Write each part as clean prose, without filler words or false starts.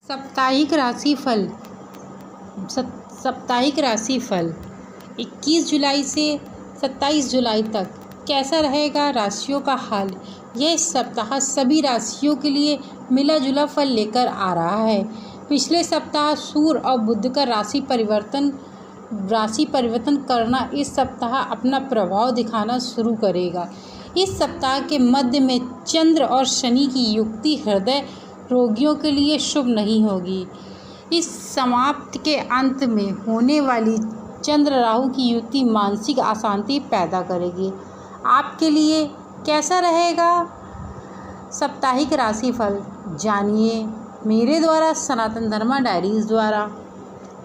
साप्ताहिक राशिफल। साप्ताहिक राशिफल 21 जुलाई से 27 जुलाई तक कैसा रहेगा राशियों का हाल। यह सप्ताह सभी राशियों के लिए मिला जुला फल लेकर आ रहा है। पिछले सप्ताह सूर्य और बुध का राशि परिवर्तन करना इस सप्ताह अपना प्रभाव दिखाना शुरू करेगा। इस सप्ताह के मध्य में चंद्र और शनि की युक्ति हृदय रोगियों के लिए शुभ नहीं होगी। इस समाप्ति के अंत में होने वाली चंद्र राहु की युति मानसिक अशांति पैदा करेगी। आपके लिए कैसा रहेगा साप्ताहिक राशिफल, जानिए मेरे द्वारा सनातन धर्मा डायरीज द्वारा।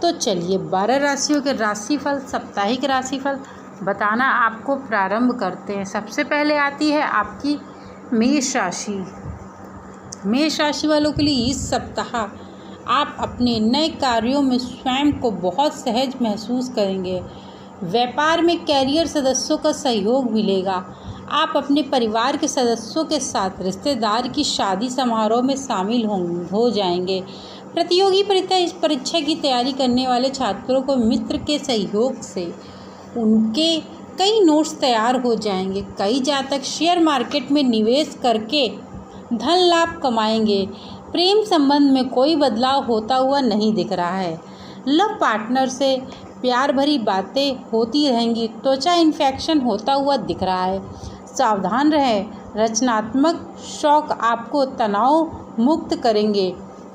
तो चलिए 12 राशियों के राशिफल, साप्ताहिक राशिफल बताना आपको प्रारंभ करते हैं। सबसे पहले आती है आपकी मेष राशि। मेष राशि वालों के लिए इस सप्ताह आप अपने नए कार्यों में स्वयं को बहुत सहज महसूस करेंगे। व्यापार में कैरियर सदस्यों का सहयोग मिलेगा। आप अपने परिवार के सदस्यों के साथ रिश्तेदार की शादी समारोह में शामिल हो जाएंगे। प्रतियोगी परीक्षा की तैयारी करने वाले छात्रों को मित्र के सहयोग से उनके कई नोट्स तैयार हो जाएंगे। कई जातक शेयर मार्केट में निवेश करके धन लाभ कमाएंगे। प्रेम संबंध में कोई बदलाव होता हुआ नहीं दिख रहा है। लव पार्टनर से प्यार भरी बातें होती रहेंगी। त्वचा इन्फेक्शन होता हुआ दिख रहा है, सावधान रहें। रचनात्मक शौक आपको तनाव मुक्त करेंगे।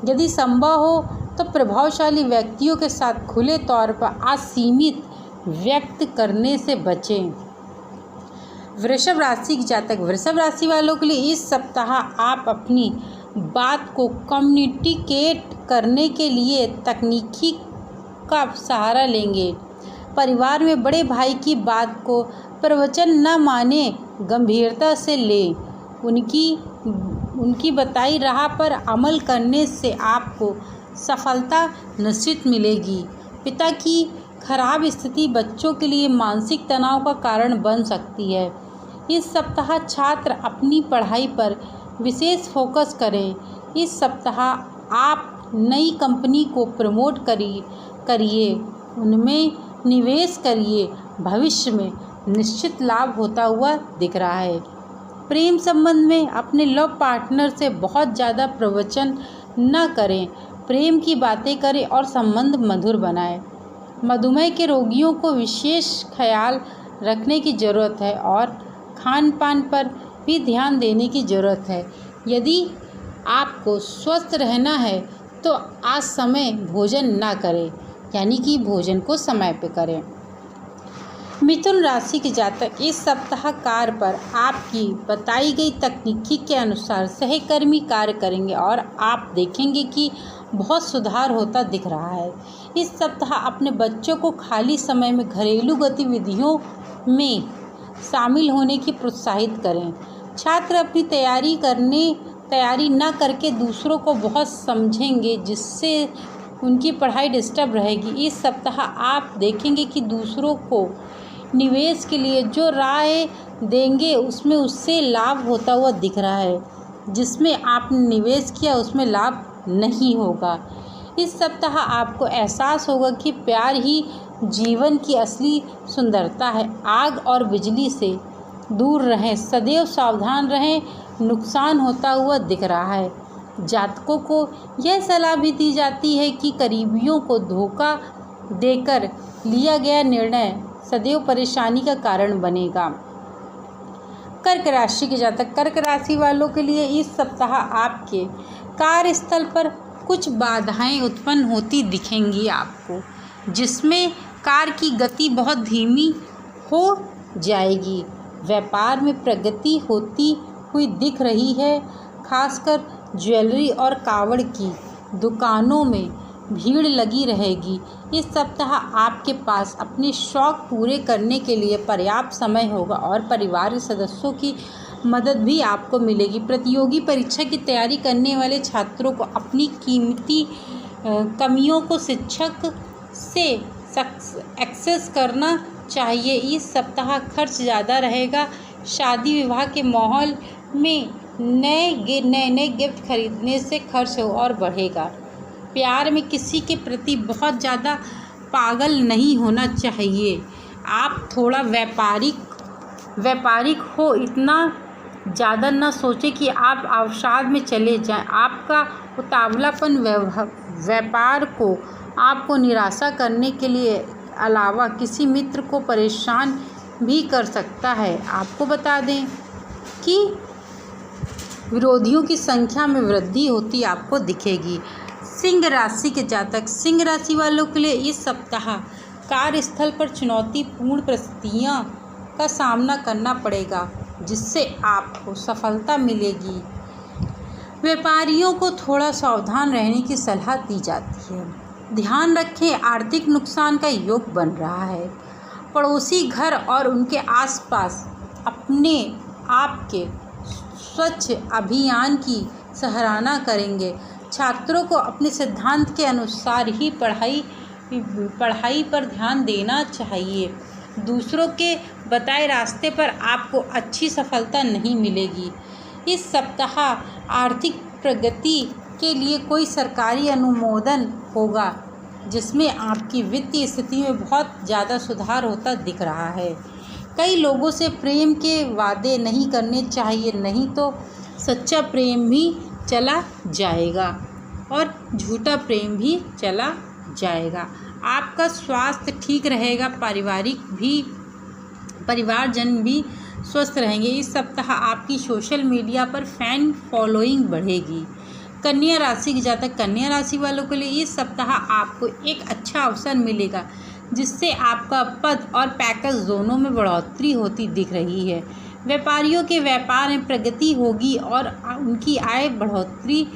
यदि संभव हो तो प्रभावशाली व्यक्तियों के साथ खुले तौर पर असीमित व्यक्त करने से बचें। वृषभ राशि के जातक। वृषभ राशि वालों के लिए इस सप्ताह आप अपनी बात को कम्युनिकेट करने के लिए तकनीकी का सहारा लेंगे। परिवार में बड़े भाई की बात को प्रवचन न माने, गंभीरता से लें। उनकी बताई राह पर अमल करने से आपको सफलता निश्चित मिलेगी। पिता की खराब स्थिति बच्चों के लिए मानसिक तनाव का कारण बन सकती है। इस सप्ताह छात्र अपनी पढ़ाई पर विशेष फोकस करें। इस सप्ताह आप नई कंपनी को प्रमोट करिए, उनमें निवेश करिए। भविष्य में निश्चित लाभ होता हुआ दिख रहा है। प्रेम संबंध में अपने लव पार्टनर से बहुत ज़्यादा प्रवचन न करें। प्रेम की बातें करें और संबंध मधुर बनाएं। मधुमेह के रोगियों को विशेष ख्याल रखने की ज़रूरत है और खान पान पर भी ध्यान देने की ज़रूरत है। यदि आपको स्वस्थ रहना है तो आज समय भोजन ना करें, यानी कि भोजन को समय पे करें। मिथुन राशि के जातक। इस सप्ताह कार्य पर आपकी बताई गई तकनीकी के अनुसार सहकर्मी कार्य करेंगे और आप देखेंगे कि बहुत सुधार होता दिख रहा है। इस सप्ताह अपने बच्चों को खाली समय में घरेलू गतिविधियों में शामिल होने की प्रोत्साहित करें। छात्र अपनी तैयारी न करके दूसरों को बहुत समझेंगे, जिससे उनकी पढ़ाई डिस्टर्ब रहेगी। इस सप्ताह आप देखेंगे कि दूसरों को निवेश के लिए जो राय देंगे उसमें उससे लाभ होता हुआ दिख रहा है। जिसमें आपने निवेश किया उसमें लाभ नहीं होगा। इस सप्ताह आपको एहसास होगा कि प्यार ही जीवन की असली सुंदरता है। आग और बिजली से दूर रहें, सदैव सावधान रहें, नुकसान होता हुआ दिख रहा है। जातकों को यह सलाह भी दी जाती है कि करीबियों को धोखा देकर लिया गया निर्णय सदैव परेशानी का कारण बनेगा। कर्क राशि के जातक। कर्क राशि वालों के लिए इस सप्ताह आपके कार्यस्थल पर कुछ बाधाएं उत्पन्न होती दिखेंगी आपको, जिसमें कार्य की गति बहुत धीमी हो जाएगी। व्यापार में प्रगति होती हुई दिख रही है। खासकर ज्वेलरी और कावड़ की दुकानों में भीड़ लगी रहेगी। इस सप्ताह आपके पास अपने शौक पूरे करने के लिए पर्याप्त समय होगा और परिवार के सदस्यों की मदद भी आपको मिलेगी। प्रतियोगी परीक्षा की तैयारी करने वाले छात्रों को अपनी कीमती कमियों को शिक्षक से एक्सेस करना चाहिए। इस सप्ताह खर्च ज़्यादा रहेगा। शादी विवाह के माहौल में नए गिफ्ट खरीदने से खर्च और बढ़ेगा। प्यार में किसी के प्रति बहुत ज़्यादा पागल नहीं होना चाहिए। आप थोड़ा व्यापारिक हो, इतना ज़्यादा ना सोचें कि आप अवसाद में चले जाएं। आपका उतावलापन व्यापार को आपको निराशा करने के लिए अलावा किसी मित्र को परेशान भी कर सकता है। आपको बता दें कि विरोधियों की संख्या में वृद्धि होती आपको दिखेगी। सिंह राशि के जातक, सिंह राशि वालों के लिए इस सप्ताह कार्यस्थल पर चुनौतीपूर्ण परिस्थितियों का सामना करना पड़ेगा, जिससे आपको सफलता मिलेगी। व्यापारियों को थोड़ा सावधान रहने की सलाह दी जाती है। ध्यान रखें, आर्थिक नुकसान का योग बन रहा है। पड़ोसी घर और उनके आसपास अपने आप के स्वच्छ अभियान की सराहना करेंगे। छात्रों को अपने सिद्धांत के अनुसार ही पढ़ाई पर ध्यान देना चाहिए। दूसरों के बताए रास्ते पर आपको अच्छी सफलता नहीं मिलेगी। इस सप्ताह आर्थिक प्रगति के लिए कोई सरकारी अनुमोदन होगा, जिसमें आपकी वित्तीय स्थिति में बहुत ज़्यादा सुधार होता दिख रहा है। कई लोगों से प्रेम के वादे नहीं करने चाहिए, नहीं तो सच्चा प्रेम भी चला जाएगा और झूठा प्रेम भी चला जाएगा। आपका स्वास्थ्य ठीक रहेगा, परिवारजन भी स्वस्थ रहेंगे। इस सप्ताह आपकी सोशल मीडिया पर फैन फॉलोइंग बढ़ेगी। कन्या राशि के जातक, कन्या राशि वालों के लिए इस सप्ताह आपको एक अच्छा अवसर मिलेगा, जिससे आपका पद और पैकेज दोनों में बढ़ोतरी होती दिख रही है। व्यापारियों के व्यापार में प्रगति होगी और उनकी आय बढ़ोतरी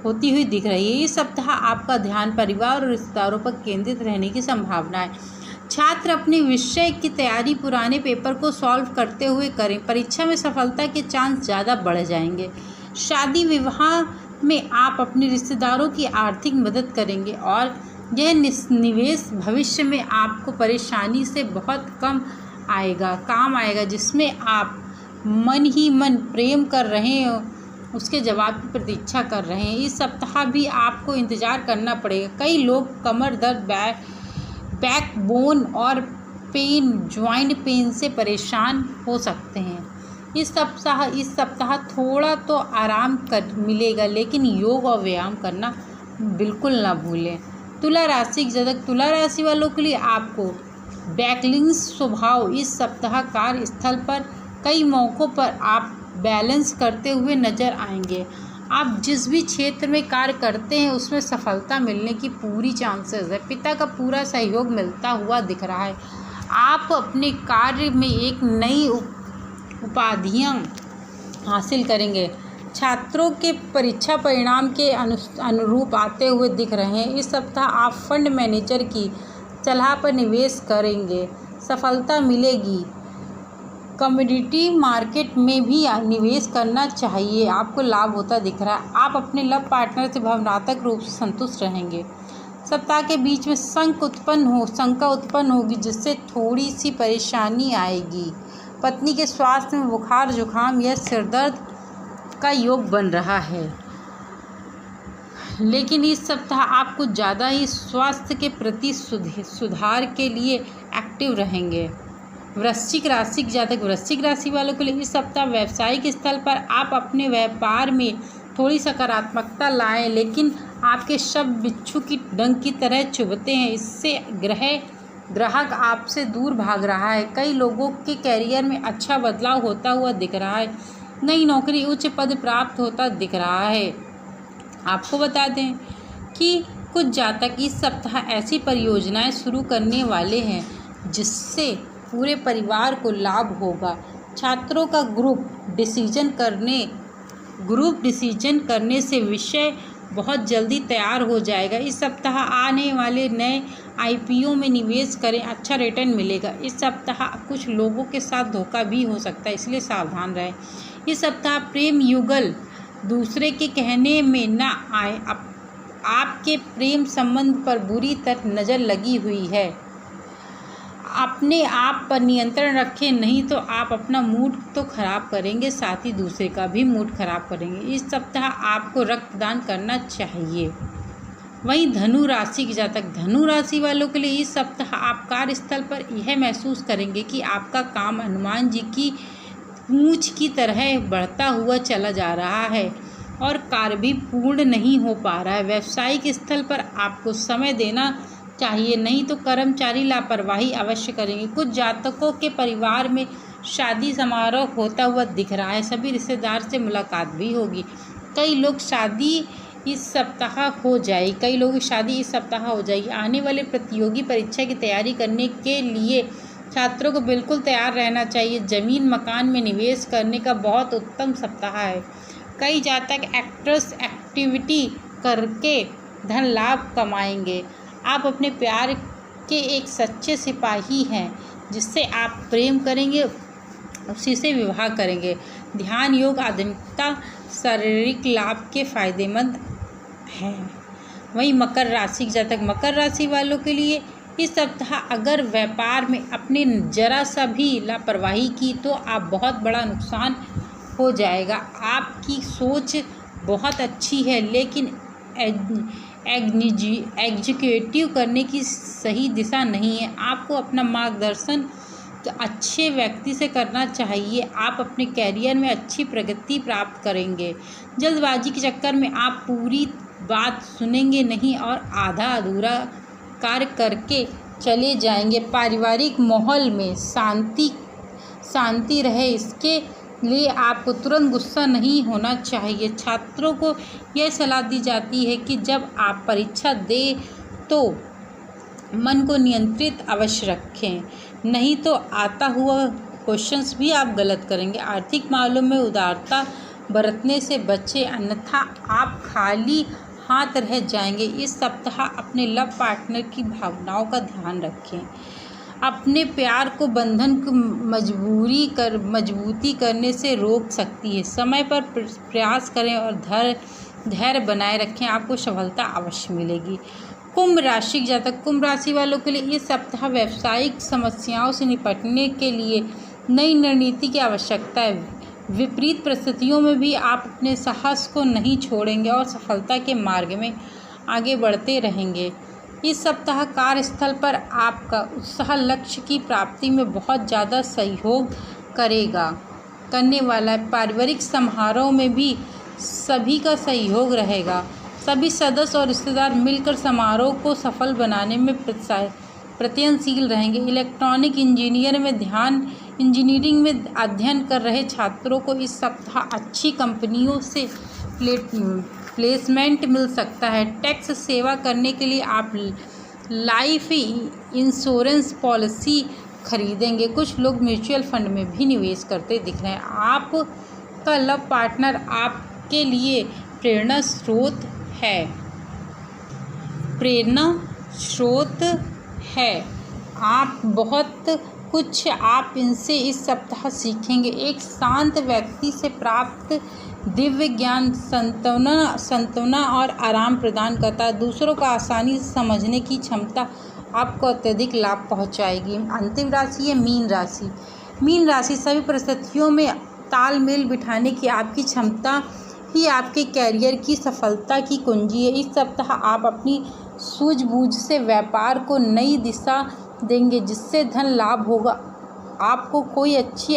होती हुई दिख रही है। इस सप्ताह आपका ध्यान परिवार और रिश्तेदारों पर केंद्रित रहने की संभावना है। छात्र अपने विषय की तैयारी पुराने पेपर को सॉल्व करते हुए करें, परीक्षा में सफलता के चांस ज़्यादा बढ़ जाएंगे। शादी विवाह में आप अपने रिश्तेदारों की आर्थिक मदद करेंगे और यह निवेश भविष्य में आपको परेशानी से बहुत काम आएगा, जिसमें आप मन ही मन प्रेम कर रहे हो, उसके जवाब की प्रतीक्षा कर रहे हैं। इस सप्ताह भी आपको इंतज़ार करना पड़ेगा। कई लोग कमर दर्द, बैक बोन और जॉइंट पेन से परेशान हो सकते हैं। इस सप्ताह थोड़ा तो आराम मिलेगा, लेकिन योग और व्यायाम करना बिल्कुल ना भूलें। तुला राशि के जातक, तुला राशि वालों के लिए आपको बैलेंस स्वभाव इस सप्ताह कार्यस्थल पर कई मौक़ों पर आप बैलेंस करते हुए नजर आएंगे। आप जिस भी क्षेत्र में कार्य करते हैं उसमें सफलता मिलने की पूरी चांसेस है। पिता का पूरा सहयोग मिलता हुआ दिख रहा है। आप अपने कार्य में एक नई उपाधियां हासिल करेंगे। छात्रों के परीक्षा परिणाम के अनुरूप आते हुए दिख रहे हैं। इस सप्ताह आप फंड मैनेजर की सलाह पर निवेश करेंगे, सफलता मिलेगी। कमोडिटी मार्केट में भी निवेश करना चाहिए, आपको लाभ होता दिख रहा है। आप अपने लव पार्टनर से भावनात्मक रूप से संतुष्ट रहेंगे। सप्ताह के बीच में शंका उत्पन्न होगी, जिससे थोड़ी सी परेशानी आएगी। पत्नी के स्वास्थ्य में बुखार, जुखाम या सिरदर्द का योग बन रहा है, लेकिन इस सप्ताह आप कुछ ज़्यादा ही स्वास्थ्य के प्रति सुधार के लिए एक्टिव रहेंगे। वृश्चिक राशि के जातक, वृश्चिक राशि वालों के लिए इस सप्ताह व्यावसायिक स्थल पर आप अपने व्यापार में थोड़ी सकारात्मकता लाएं, लेकिन आपके शब्द बिच्छू की डंक की तरह चुभते हैं। इससे ग्राहक आपसे दूर भाग रहा है। कई लोगों के कैरियर में अच्छा बदलाव होता हुआ दिख रहा है। नई नौकरी, उच्च पद प्राप्त होता दिख रहा है। आपको बता दें कि कुछ जातक इस सप्ताह ऐसी परियोजनाएं शुरू करने वाले हैं जिससे पूरे परिवार को लाभ होगा। छात्रों का ग्रुप डिसीजन करने से विषय बहुत जल्दी तैयार हो जाएगा। इस सप्ताह आने वाले नए IPO में निवेश करें, अच्छा रिटर्न मिलेगा। इस सप्ताह कुछ लोगों के साथ धोखा भी हो सकता है, इसलिए सावधान रहें। इस सप्ताह प्रेम युगल दूसरे के कहने में न आए। आपके प्रेम संबंध पर बुरी तरह नज़र लगी हुई है। अपने आप पर नियंत्रण रखें, नहीं तो आप अपना मूड तो खराब करेंगे, साथ ही दूसरे का भी मूड खराब करेंगे। इस सप्ताह आपको रक्तदान करना चाहिए। वहीं धनु राशि के जातक, धनु राशि वालों के लिए इस सप्ताह आप कार्यस्थल पर यह महसूस करेंगे कि आपका काम हनुमान जी की पूंछ की तरह बढ़ता हुआ चला जा रहा है और कार्य भी पूर्ण नहीं हो पा रहा है। व्यावसायिक स्थल पर आपको समय देना चाहिए, नहीं तो कर्मचारी लापरवाही अवश्य करेंगे। कुछ जातकों के परिवार में शादी समारोह होता हुआ दिख रहा है, सभी रिश्तेदार से मुलाकात भी होगी। कई लोग शादी इस सप्ताह हो जाएगी, कई लोगों की शादी इस सप्ताह हो जाएगी। आने वाले प्रतियोगी परीक्षा की तैयारी करने के लिए छात्रों को बिल्कुल तैयार रहना चाहिए। जमीन मकान में निवेश करने का बहुत उत्तम सप्ताह है। कई जातक एक्ट्रेस एक्टिविटी करके धन लाभ कमाएंगे। आप अपने प्यार के एक सच्चे सिपाही हैं, जिससे आप प्रेम करेंगे, उसी से विवाह करेंगे। ध्यान योग आध्यात्मिकता शारीरिक लाभ के फायदेमंद हैं। वहीं मकर राशि के जातक, मकर राशि वालों के लिए इस सप्ताह अगर व्यापार में अपने जरा सा भी लापरवाही की तो आप बहुत बड़ा नुकसान हो जाएगा। आपकी सोच बहुत अच्छी है, लेकिन एग्जीक्यूटिव करने की सही दिशा नहीं है। आपको अपना मार्गदर्शन अच्छे व्यक्ति से करना चाहिए। आप अपने कैरियर में अच्छी प्रगति प्राप्त करेंगे। जल्दबाजी के चक्कर में आप पूरी बात सुनेंगे नहीं और आधा अधूरा कार्य करके चले जाएंगे। पारिवारिक माहौल में शांति रहे, इसके लिए आपको तुरंत गुस्सा नहीं होना चाहिए। छात्रों को यह सलाह दी जाती है कि जब आप परीक्षा दें तो मन को नियंत्रित अवश्य रखें, नहीं तो आता हुआ क्वेश्चंस भी आप गलत करेंगे। आर्थिक मामलों में उदारता बरतने से बचें, अन्यथा आप खाली हाथ रह जाएंगे। इस सप्ताह अपने लव पार्टनर की भावनाओं का ध्यान रखें। अपने प्यार को बंधन को मजबूती करने से रोक सकती है। समय पर प्रयास करें और धैर्य बनाए रखें, आपको सफलता अवश्य मिलेगी। कुंभ राशि के जातक, कुंभ राशि वालों के लिए इस सप्ताह व्यावसायिक समस्याओं से निपटने के लिए नई रणनीति की आवश्यकता है। विपरीत परिस्थितियों में भी आप अपने साहस को नहीं छोड़ेंगे और सफलता के मार्ग में आगे बढ़ते रहेंगे। इस सप्ताह कार्यस्थल पर आपका उत्साह लक्ष्य की प्राप्ति में बहुत ज़्यादा सहयोग करने वाला है। पारिवारिक समारोह में भी सभी का सहयोग रहेगा। सभी सदस्य और रिश्तेदार मिलकर समारोह को सफल बनाने में प्रयत्नशील रहेंगे। इलेक्ट्रॉनिक इंजीनियरिंग में अध्ययन कर रहे छात्रों को इस सप्ताह अच्छी कंपनियों से प्लेसमेंट मिल सकता है। टैक्स सेवा करने के लिए आप लाइफ इंश्योरेंस पॉलिसी खरीदेंगे। कुछ लोग म्यूचुअल फंड में भी निवेश करते दिख रहे हैं। आपका लव पार्टनर आपके लिए प्रेरणा स्रोत है। आप बहुत कुछ आप इनसे इस सप्ताह सीखेंगे। एक शांत व्यक्ति से प्राप्त दिव्य ज्ञान सांत्वना और आराम प्रदान करता है। दूसरों को आसानी से समझने की क्षमता आपको अत्यधिक लाभ पहुंचाएगी। अंतिम राशि है मीन राशि। मीन राशि सभी परिस्थितियों में तालमेल बिठाने की आपकी क्षमता ही आपके कैरियर की सफलता की कुंजी है। इस सप्ताह आप अपनी सूझबूझ से व्यापार को नई दिशा देंगे, जिससे धन लाभ होगा। आपको कोई अच्छी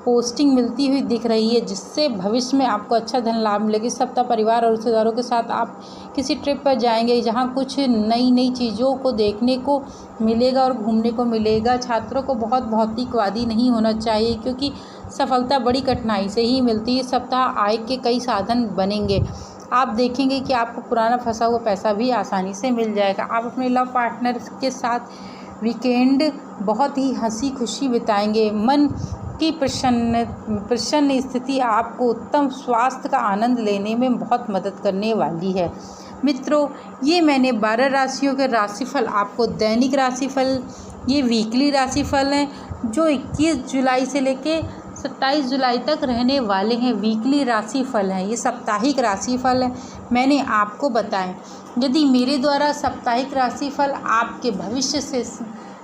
पोस्टिंग मिलती हुई दिख रही है, जिससे भविष्य में आपको अच्छा धन लाभ मिलेगा। इस सप्ताह परिवार और रिश्तेदारों के साथ आप किसी ट्रिप पर जाएंगे, जहां कुछ नई चीज़ों को देखने को मिलेगा और घूमने को मिलेगा। छात्रों को बहुत भौतिकवादी नहीं होना चाहिए, क्योंकि सफलता बड़ी कठिनाई से ही मिलती है। इस सप्ताह आय के कई साधन बनेंगे। आप देखेंगे कि आपको पुराना फंसा हुआ पैसा भी आसानी से मिल जाएगा। आप अपने लव पार्टनर के साथ वीकेंड बहुत ही हंसी खुशी बिताएंगे। मन की प्रसन्न स्थिति आपको उत्तम स्वास्थ्य का आनंद लेने में बहुत मदद करने वाली है। मित्रों, ये मैंने 12 राशियों के राशिफल आपको दैनिक राशिफल, ये वीकली राशिफल हैं, जो 21 जुलाई से लेके 27 जुलाई तक रहने वाले हैं। वीकली राशिफल हैं, ये साप्ताहिक राशिफल हैं, मैंने आपको बताएं। यदि मेरे द्वारा साप्ताहिक राशिफल आपके भविष्य से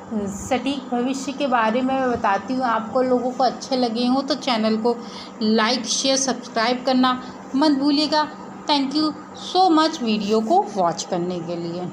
सटीक भविष्य के बारे में मैं बताती हूँ, आपको लोगों को अच्छे लगे हों तो चैनल को लाइक शेयर सब्सक्राइब करना मत भूलिएगा। Thank you so much video को वॉच करने के लिए।